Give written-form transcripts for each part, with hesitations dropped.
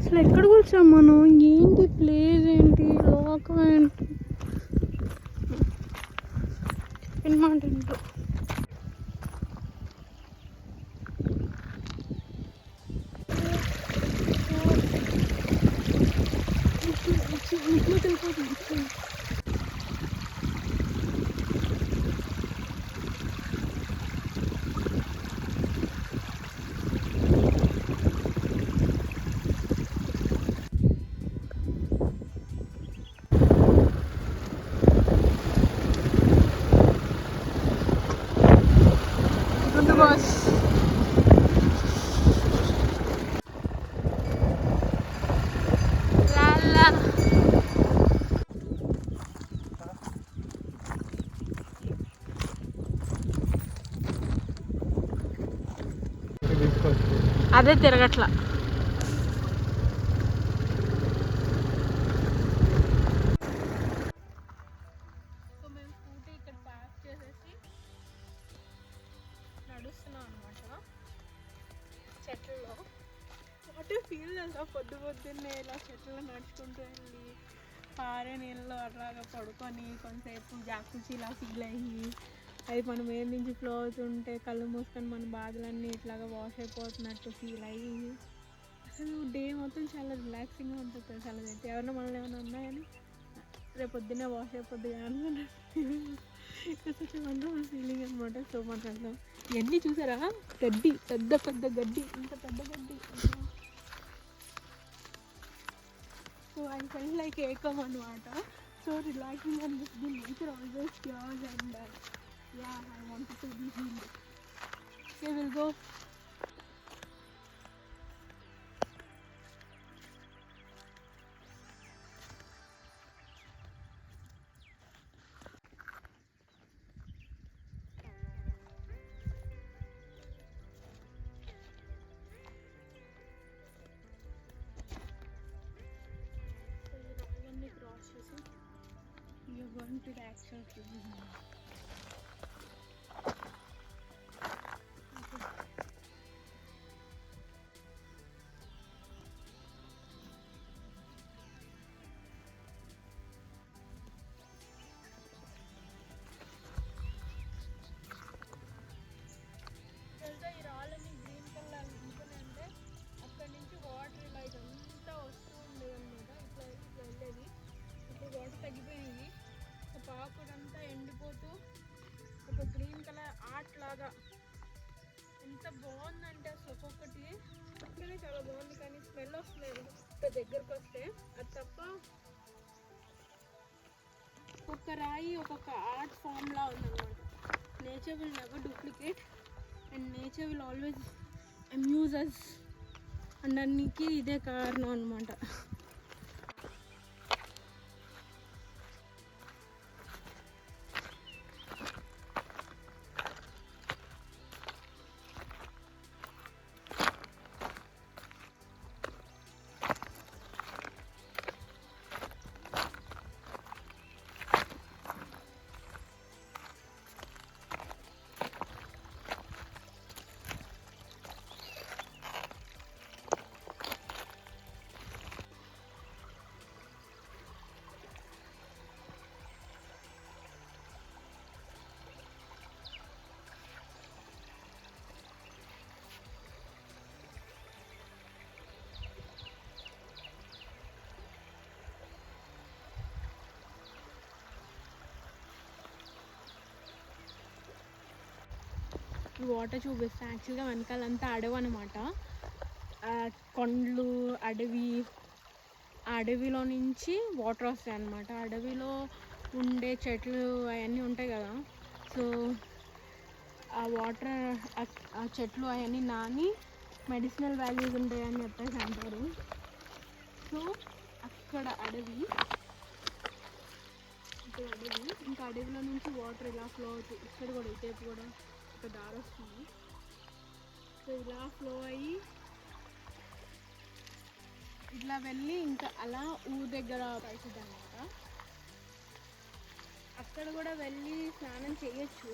అసలు ఎక్కడికి వచ్చాం మనం? ఏంటి ప్లేస్, ఏంటి లోకం, ఏంటి అనమాట. ఇంట్లో ఇంట్లో తెలిపోతుంది. బాస్ అదే తిరగట్లా. సో మేము స్కూటీ ఇక్కడ పార్క్ చేసేసి నడుస్తున్నాం అనమాట చెట్లలో. వాట్ ఫీల్ తెలుసా, పొద్దున్నే ఇలా చెట్లలో నడుచుకుంటూ వెళ్ళి పారే నీళ్ళలో అట్లాగా పడుకొని కొంతసేపు జాకుచి ఇలా ఫీల్ అయ్యి అది మనం ఏం నుంచి ఫ్లో అవుతుంటే కళ్ళు మూసుకొని మన బాధలన్నీ ఇట్లాగా వాష్ అయిపోతున్నట్టు ఫీల్ అయ్యి అసలు డే మొత్తం చాలా రిలాక్సింగ్గా ఉంటుంది. చాలా ఎవరైనా మనల్ని ఏమైనా ఉన్నా కానీ రేపు పొద్దున్నే వాష్ అయిపోద్ది కానీ కొంచెం వండర్ఫుల్ ఫీలింగ్ అనమాట. సో మాట్లాడదాం. ఇవన్నీ చూసారా, గడ్డి, పెద్ద పెద్ద గడ్డి, ఇంత పెద్ద గడ్డి. సో ఐ ఫెల్ లైక్ ఏకమ్ అనమాట. So relaxing and the nature always cures and yeah, I wanted to be healed. Okay, we'll go. We are going to the actual place now. తగ్గిపోయింది. పాకుడంతా ఎండిపోతూ ఒక గ్రీన్ కలర్ ఆర్ట్ లాగా ఎంత బాగుందంటే అసలు ఒక్కొక్కటి పక్కనే చాలా బాగుంది, కానీ స్మెల్ వస్తుంది దగ్గరకు వస్తే. అది తప్ప ఒక్కొక్క రాయి ఒక్కొక్క ఆర్ట్ ఫామ్ లా ఉందన్నమాట. Nature will never duplicate and nature will always amuse us. And ఇదే కారణం అనమాట. వాటర్ చూపిస్తే యాక్చువల్గా వెనకాలంతా అడవి అనమాట. కొండలు, అడవి, ఆ అడవిలో నుంచి వాటర్ వస్తాయి అన్నమాట. అడవిలో ఉండే చెట్లు అవన్నీ ఉంటాయి కదా. సో ఆ వాటర్, ఆ చెట్లు అవన్నీ నాని మెడిసినల్ వాల్యూస్ ఉంటాయని చెప్పేసి అంటారు. సో అక్కడ అడవి, ఇంకా అడవిలో నుంచి వాటర్ ఇలా ఫ్లో అవుతుంది. ఇక్కడ కూడా ఇటేపు కూడా ఒక దారి వస్తుంది. సో ఇలా ఫ్లో అయ్యి ఇట్లా వెళ్ళి ఇంకా అలా ఊరు దగ్గర పడుతుంది అనమాట. అక్కడ కూడా వెళ్ళి స్నానం చేయొచ్చు,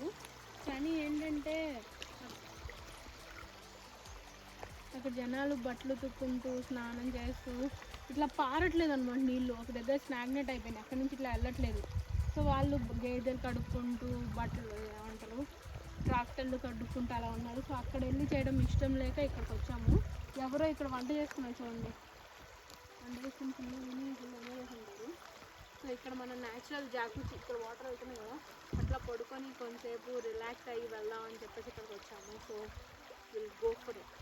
కానీ ఏంటంటే అక్కడ జనాలు బట్టలు తుక్కుంటూ స్నానం చేస్తూ ఇట్లా పారట్లేదు అనమాట నీళ్ళు, ఒక దగ్గర స్నాగ్నెట్ అయిపోయినాయి, అక్కడి నుంచి ఇట్లా వెళ్ళట్లేదు. సో వాళ్ళు గేదెలు కడుక్కుంటూ బట్టలు ఏమంటారు ట్రాక్టర్లు కడుక్కుంటూ అలా ఉన్నారు. సో అక్కడ వెళ్ళి చేయడం ఇష్టం లేక ఇక్కడికి వచ్చాము. ఎవరో ఇక్కడ వంట చేసుకున్నారు చూడండి, వంట చేసుకుని ఉంటారు. సో ఇక్కడ మన న్యాచురల్ జాగ్రత్త, ఇక్కడ వాటర్ వెళ్తున్నాయి కదా, అట్లా పడుకొని కొంతసేపు రిలాక్స్ అయ్యి వెళ్దామని చెప్పేసి ఇక్కడికి వచ్చాము. So will go for it.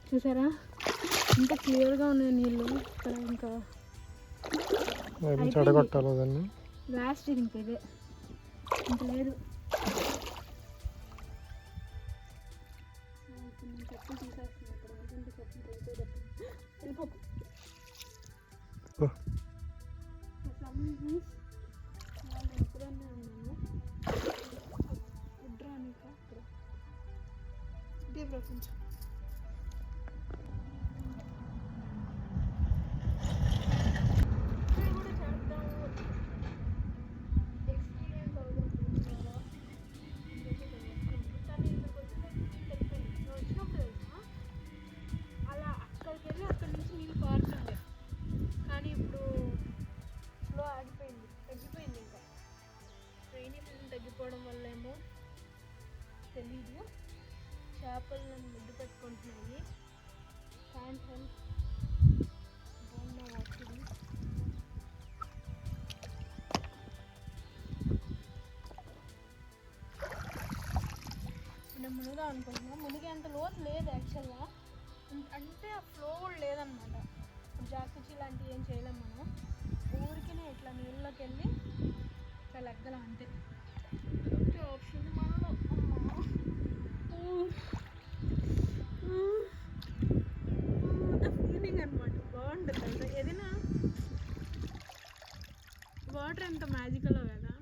చూసారా ఇంత క్లియర్గా ఉన్నాయి నీళ్ళు. ఇక్కడ ఇంకా లాస్ట్ ఇంకా ఇదే, ఇంక లేదు. చెప్పులు తీసేస్తున్నాను ఇక్కడ, ఎందుకంటే చెప్పులు తీసేటప్పుడు వెళ్ళిపోకు. వాళ్ళు ఎప్పుడన్నా ఉన్నాను ఉడ్రానిక ఇక్కడ ఇదే ప్రపంచం. తగ్గిపోవడం వల్ల ఏమో తెలీదు, చేపలను ముద్దు పెట్టుకుంటున్నాయి. Can help actually. నేను మునుగా అనుకుంటున్నాను, మునిగే అంత లోతు లేదు యాక్చువల్గా, అంటే ఆ ఫ్లో కూడా లేదనమాట. జాకుచి లాంటివి ఏం చేయలేము మనం, ఊరికినే ఇట్లా నీళ్ళలోకి వెళ్ళి ఇట్లా లెగ్గలం అంతే. ఆప్షన్ మనలో ఫీలింగ్ అనమాట, బాగుంటుంది కదా. ఏదైనా వాటర్ ఎంత మ్యాజికలో కదా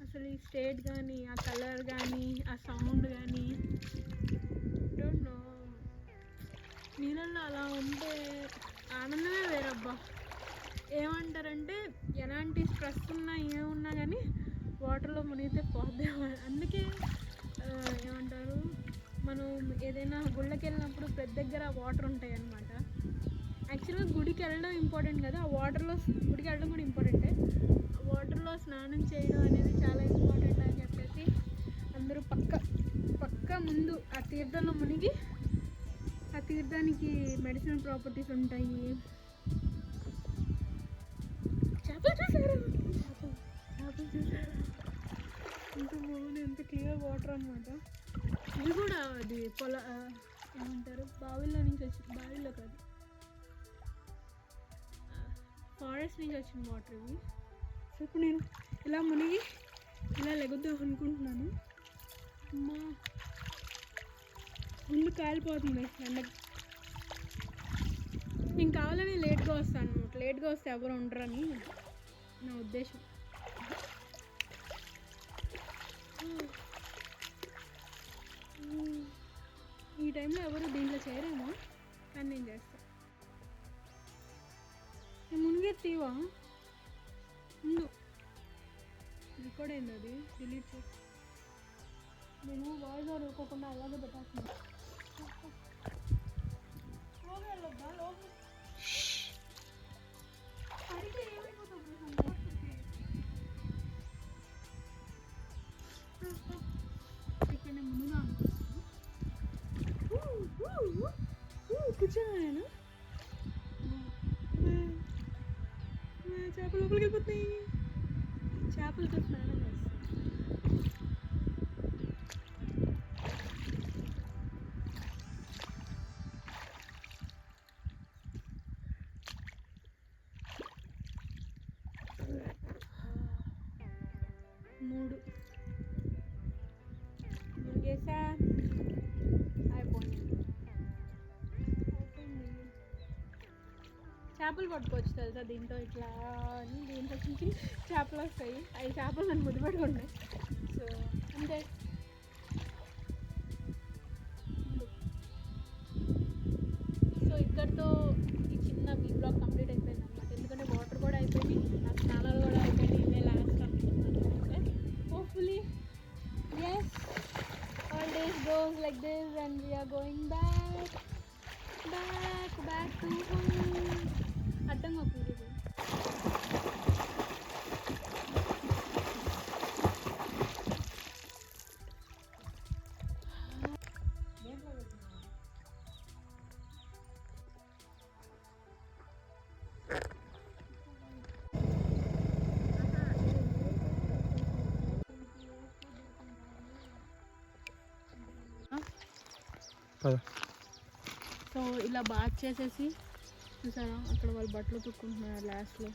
అసలు, ఈ స్టేట్ కానీ, ఆ కలర్ కానీ, ఆ సౌండ్ కానీ, డోంట్ నో. నీళ్ళల్లో అలా ఉంటే ఆనందమే వేరబ్బా. ఏమంటారంటే ఎలాంటి స్ట్రెస్ ఉన్నా ఏమున్నా కానీ వాటర్లో మునిగితే పోద్దే. అందుకే ఏమంటారు, మనం ఏదైనా గుళ్ళకి వెళ్ళినప్పుడు ప్రతి దగ్గర వాటర్ ఉంటాయి అన్నమాట. యాక్చువల్గా గుడికి వెళ్ళడం ఇంపార్టెంట్ కదా, ఆ వాటర్లో గుడికి వెళ్ళడం కూడా ఇంపార్టెంటే, ఆ వాటర్లో స్నానం చేయడం అనేది చాలా ఇంపార్టెంట్ అని చెప్పేసి అందరూ పక్క ముందు ఆ తీర్థంలో మునిగి, ఆ తీర్థానికి మెడిసినల్ ప్రాపర్టీస్ ఉంటాయి. చేపలు చూసారా, చేపలు చూసారా, ఎంత బాగుంది, ఎంత క్లియర్ వాటర్ అనమాట. ఇది కూడా అది ఏమంటారు బావిలో నుంచి వచ్చిన, బావిలో కాదు ఫారెస్ట్ నుంచి వచ్చిన వాటర్ ఇవి. సో ఇప్పుడు నేను ఇలా మునిగి ఇలా లెగుద్దాం అనుకుంటున్నాను. అమ్మా ముందు కాలిపోతుంది ఎండకి. నేను కావాలని లేట్గా వస్తాను అనమాట, లేట్గా వస్తే ఎవరు ఉండరని నా ఉద్దేశం. ఈ టైంలో ఎవరు దీంట్లో చేయరేమో, కానీ నేను చేస్తాను. మునిగే తీవా ముందు రికార్డ్ అయింది, అది డిలీట్ చేసి నేను వాయిస్ ఓవర్ ఇవ్వకుండా అలాగే పెట్టాల్సింది. ఇక్కడ నేను ముందుగా అనుకుంటున్నాను కూర్చోను నేను. చేపలు లోపలికి వెళ్ళిపోతాయి. చేపలతో స్నానం చేస్తాను. మూడు మునిగేసా, అయిపోయింది. చేపలు పట్టుకోవచ్చు తెలుసా దీంతో, ఇట్లా అని దీంట్లో చిన్న చిన్న చేపలు వస్తాయి. అవి చేపలు నన్ను ముద్దు పెట్టుకుంటాయి. సో అంతే. సో ఇక్కడితో ఈ చిన్న వీ బ్లాగ్ కంప్లీట్ అయిపోయింది అనమాట. ఎందుకంటే వాటర్ కూడా అయిపోయింది, నాకు స్నానాలు కూడా అయిపోయింది. ఇదే లాస్ట్ అనుకుంటున్నాను. Hopefully yes, all days goes like this and we are going back to home. అడ్డం అవుతుంది. సో ఇలా బాత్ చేసేసి చూసారా, అక్కడ వాళ్ళు బట్టలు తుక్కుంటున్నారు లాస్ట్లో.